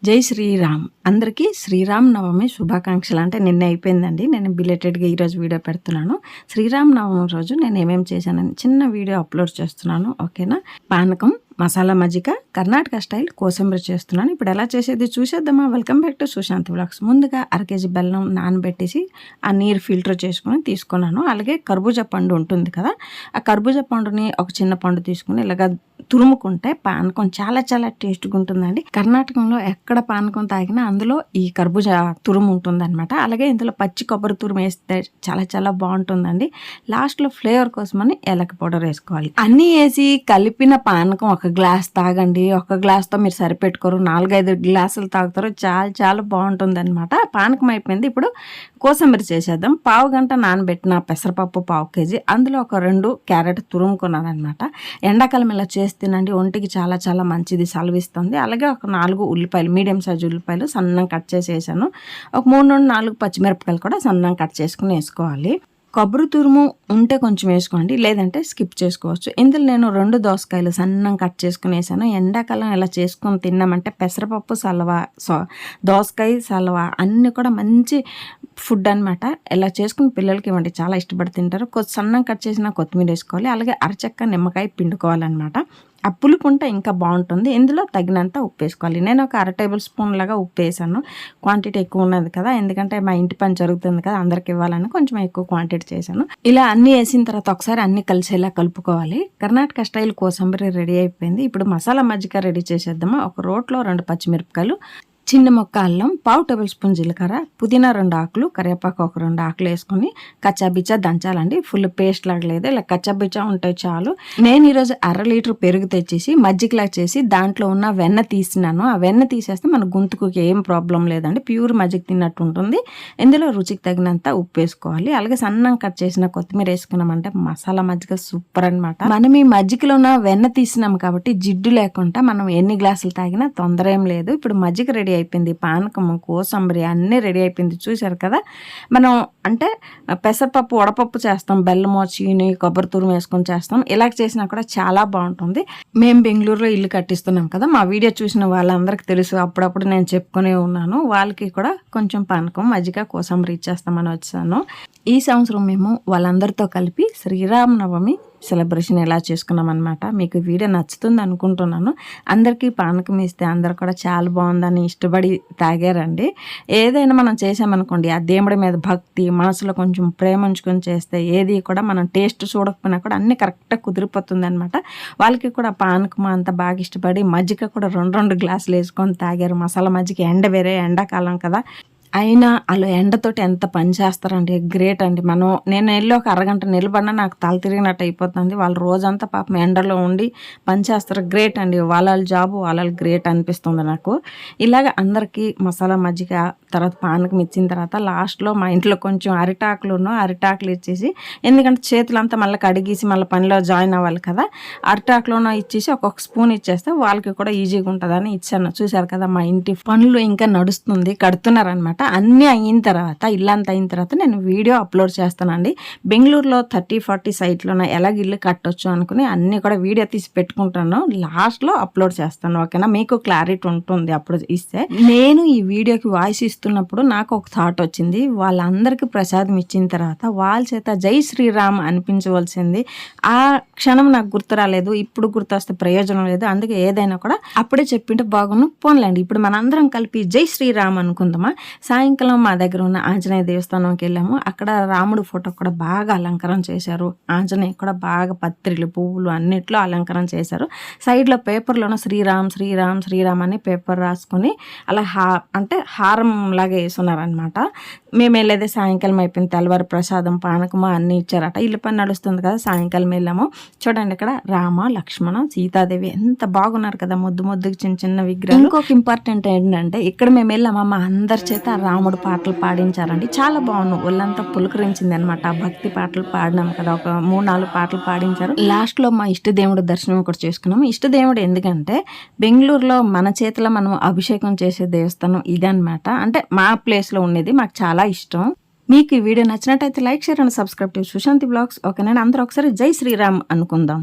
జై శ్రీరామ్. అందరికీ శ్రీరామ్ నవమి శుభాకాంక్షలు. అంటే నిన్న అయిపోయిందండి, నేను బిలేటెడ్గా ఈరోజు వీడియో పెడుతున్నాను. శ్రీరామ్ నవమి రోజు నేను ఏమేమి చేశానని చిన్న వీడియో అప్లోడ్ చేస్తున్నాను, ఓకేనా. పానకం, మసాలా మజ్జిగ, కర్ణాటక స్టైల్ కోసంబరి చేస్తున్నాను. ఇప్పుడు ఎలా చేసేది చూసేద్దామా. Welcome back to Sushanti vlogs. ముందుగా 1 kg బెల్లం నానబెట్టేసి ఆ నీరు ఫిల్టర్ చేసుకుని తీసుకున్నాను. అలాగే కర్బూజా పండు ఉంటుంది కదా, ఆ కర్బూజా పండుని ఒక చిన్న పండు తీసుకుని ఇలాగ తురుముకుంటే పానకం చాలా చాలా టేస్ట్గా ఉంటుందండి. కర్ణాటకంలో ఎక్కడ పానకం తాగినా అందులో ఈ కర్బూజా తురుము ఉంటుందన్నమాట. అలాగే ఇందులో పచ్చి కొబ్బరి తురుము వేస్తే చాలా చాలా బాగుంటుందండి. లాస్ట్లో ఫ్లేవర్ కోసమని ఏలక పౌడర్ వేసుకోవాలి. అన్నీ వేసి కలిపిన పానకం 1 గ్లాస్ తాగండి. 1 గ్లాస్తో మీరు సరిపెట్టుకోరు, 4-5 గ్లాసులు తాగుతారు. చాలా చాలా బాగుంటుంది అనమాట. పానకం అయిపోయింది. ఇప్పుడు కోసంబరి చేసేద్దాం. పావు గంట నానబెట్టిన పెసరపప్పు 1/2 kg, అందులో ఒక 2 క్యారెట్ తురుముకున్నాను అనమాట. ఎండాకాలం ఇలా చేస్తేనండి ఒంటికి చాలా చాలా మంచిది, సలవిస్తుంది. అలాగే ఒక 4 ఉల్లిపాయలు, మీడియం సైజు ఉల్లిపాయలు సన్నం కట్ చేసి వేసాను. ఒక 3-4 పచ్చిమిరపకాయలు కూడా సన్నం కట్ చేసుకుని వేసుకోవాలి. కొబ్బరి తురుము ఉంటే కొంచెం వేసుకోండి, లేదంటే స్కిప్ చేసుకోవచ్చు. ఇందులో నేను 2 దోసకాయలు సన్నం కట్ చేసుకుని వేసాను. ఎండాకాలం ఇలా చేసుకొని తిన్నామంటే పెసరపప్పు సలవ, దోసకాయ సలవ అన్నీ కూడా మంచి ఫుడ్ అనమాట. ఇలా చేసుకుని పిల్లలకి ఇవ్వండి, చాలా ఇష్టపడి తింటారు. సన్నం కట్ చేసిన కొత్తిమీర వేసుకోవాలి. అలాగే అరచెక్క నిమ్మకాయ పిండుకోవాలన్నమాట. ఆ పులుపు ఉంటే ఇంకా బాగుంటుంది. ఇందులో తగినంత ఉప్పు వేసుకోవాలి. నేను ఒక 1/2 టేబుల్ స్పూన్ లాగా ఉప్పు వేసాను. క్వాంటిటీ ఎక్కువ ఉన్నది కదా, ఎందుకంటే మా ఇంటి పని జరుగుతుంది కదా, అందరికి ఇవ్వాలని కొంచెం ఎక్కువ క్వాంటిటీ చేశాను. ఇలా అన్నీ వేసిన తర్వాత ఒకసారి అన్నీ కలిసేలా కలుపుకోవాలి. కర్ణాటక స్టైల్ కోసంబరి రెడీ అయిపోయింది. ఇప్పుడు మసాలా మజ్జిగ రెడీ చేసేద్దామా. ఒక రోట్లో 2 పచ్చిమిరపకాయలు, చిన్న మొక్క అల్లం, 1/2 టేబుల్ స్పూన్ జీలకర్ర, పుదీనా 2 ఆకులు, కరివేపాకు ఒక 2 ఆకులు వేసుకొని కచ్చాబిచ్చా దంచాలండి. ఫుల్ పేస్ట్ లాగా లేదు, ఇలా కచ్చాబిచ్చా ఉంటే చాలు. నేను ఈరోజు 1/2 లీటర్ పెరుగు తెచ్చేసి మజ్జిగలా చేసి దాంట్లో ఉన్న వెన్న తీసినాను. ఆ వెన్న తీసేస్తే మన గొంతుకు ఏం ప్రాబ్లం లేదండి, ప్యూర్ మజ్జిగ తిన్నట్టు ఉంటుంది. ఇందులో రుచికి తగినంత ఉప్పు వేసుకోవాలి. అలాగే సన్నం కట్ చేసిన కొత్తిమీర వేసుకున్నామంటే మసాలా మజ్జిగ సూపర్ అనమాట. మనం ఈ మజ్జిగలో ఉన్న వెన్న తీసినాం కాబట్టి జిడ్డు లేకుండా మనం ఎన్ని గ్లాసులు తాగినా తొందర ఏం లేదు. ఇప్పుడు మజ్జిగ రెడీ అయిపోయింది, పానకము, కోసంబరి అన్నీ రెడీ అయిపోయింది. చూసారు కదా, మనం అంటే పెసరపప్పు వడపప్పు చేస్తాం, బెల్లమో చీని కొబ్బరి తురుము వేసుకొని చేస్తాం. ఇలా చేసినా కూడా చాలా బాగుంటుంది. మేము బెంగళూరులో ఇల్లు కట్టిస్తున్నాం కదా, మా వీడియో చూసిన వాళ్ళందరికీ తెలుసు, అప్పుడప్పుడు నేను చెప్పుకునే ఉన్నాను. వాళ్ళకి కూడా కొంచెం పానకం మజ్జిగ కోసంబరి ఇచ్చేస్తామని వచ్చాను. ఈ సంవత్సరం మేము వాళ్ళందరితో కలిపి శ్రీరామనవమి సెలబ్రేషన్ ఎలా చేసుకున్నాం అనమాట. మీకు వీడియో నచ్చుతుంది అనుకుంటున్నాను. అందరికీ పానకం ఇస్తే అందరు కూడా చాలా బాగుందని ఇష్టపడి తాగారండి. ఏదైనా మనం చేసామనుకోండి, ఆ దేవుడి మీద భక్తి, మనసులో కొంచెం ప్రేమ ఉంచుకొని చేస్తే ఏది కూడా మనం టేస్ట్ చూడకపోయినా కూడా అన్నీ కరెక్ట్గా కుదిరిపోతుంది అనమాట. వాళ్ళకి కూడా పానకం అంతా బాగా ఇష్టపడి మజ్జిగ కూడా 2 గ్లాసులు వేసుకొని తాగారు. మసాలా మజ్జిగ ఎండ వేరే, ఎండాకాలం కదా, అయినా అలా ఎండతోటి ఎంత పని చేస్తారండి, గ్రేట్ అండి. నేను వెళ్ళి ఒక అరగంట నిలబడినా నాకు తల తిరిగినట్టు అయిపోతుంది. వాళ్ళు రోజంతా పాపం ఎండలో ఉండి పని చేస్తారు, గ్రేట్ అండి. వాళ్ళ జాబు వాళ్ళ గ్రేట్ అనిపిస్తుంది నాకు. ఇలాగ అందరికీ మసాలా మజ్జిగ తర్వాత పానకం ఇచ్చిన తర్వాత లాస్ట్లో మా ఇంట్లో కొంచెం అరిటాకులు ఇచ్చేసి, ఎందుకంటే చేతులంతా మళ్ళీ కడిగేసి మళ్ళీ పనిలో జాయిన్ అవ్వాలి కదా, అరిటాకులోనో ఇచ్చేసి ఒక్కొక్క స్పూన్ ఇచ్చేస్తే వాళ్ళకి కూడా ఈజీగా ఉంటుందని ఇచ్చాను. చూసారు కదా, మా ఇంటి పనులు ఇంకా నడుస్తుంది, కడుతున్నారనమాట. అన్నీ అయిన తర్వాత, ఇల్లంతా అయిన తర్వాత నేను వీడియో అప్లోడ్ చేస్తానండి. బెంగళూరులో 30-40 సైట్లోనే ఎలాగ ఇల్లు కట్టొచ్చు అనుకుని అన్నీ కూడా వీడియో తీసి పెట్టుకుంటాను, లాస్ట్లో అప్లోడ్ చేస్తాను, ఓకేనా. మీకు క్లారిటీ ఉంటుంది అప్పుడు ఇస్తే. నేను ఈ వీడియోకి వాయిస్ ఇస్తున్నప్పుడు నాకు ఒక థాట్ వచ్చింది. వాళ్ళందరికీ ప్రసాదం ఇచ్చిన తర్వాత వాళ్ళ చేత జై శ్రీరామ్ అనిపించవలసింది. ఆ క్షణం నాకు గుర్తు రాలేదు, ఇప్పుడు గుర్తొస్తే ప్రయోజనం లేదు. అందుకే ఏదైనా కూడా అప్పుడే చెప్పింటే బాగున్నాను. పోన్లేండి, ఇప్పుడు మనందరం కలిపి జై శ్రీరామ్ అనుకుందామా. సాయంకాలం మా దగ్గర ఉన్న ఆంజనేయ దేవస్థానంకి వెళ్ళాము. అక్కడ రాముడు ఫోటో కూడా బాగా అలంకరణ చేశారు. ఆంజనేయ కూడా బాగా పత్రిలు, పువ్వులు అన్నిట్లో అలంకరణ చేశారు. సైడ్లో పేపర్లోనూ శ్రీరామ్ శ్రీరామ్ శ్రీరామ్ అని పేపర్ రాసుకొని అలా అంటే హారం లాగా వేసున్నారనమాట. మేము వెళ్ళేదే సాయంకాలం అయిపోయింది. తెల్లవారు ప్రసాదం, పానకము అన్నీ ఇచ్చారట. ఇల్లు పని నడుస్తుంది కదా, సాయంకాలం వెళ్ళాము. చూడండి, ఇక్కడ రామ, లక్ష్మణ, సీతాదేవి ఎంత బాగున్నారు కదా, ముద్దుకి చిన్న చిన్న విగ్రహాలు. ఇంకొక ఇంపార్టెంట్ ఏంటంటే, ఇక్కడ మేము వెళ్ళాము, మా అందరి చేత రాముడు పాటలు పాడించారండి. చాలా బాగున్నాం, ఒళ్ళంతా పులకరించింది అనమాట. భక్తి పాటలు పాడినాం కదా, ఒక 3-4 పాటలు పాడించారు. లాస్ట్ లో మా ఇష్టదేవుడు దర్శనం కూడా చేసుకున్నాము. ఇష్టదేవుడు ఎందుకంటే బెంగళూరులో మన చేతిలో మనం అభిషేకం చేసే దేవస్థానం ఇదనమాట. అంటే మా ప్లేస్ లో ఉండేది, మాకు చాలా ఇష్టం. మీకు ఈ వీడియో నచ్చినట్టయితే like, share and subscribe to Sushanti vlogs, ఓకేనా. అందరూ ఒకసారి జై శ్రీరామ్ అనుకుందాం.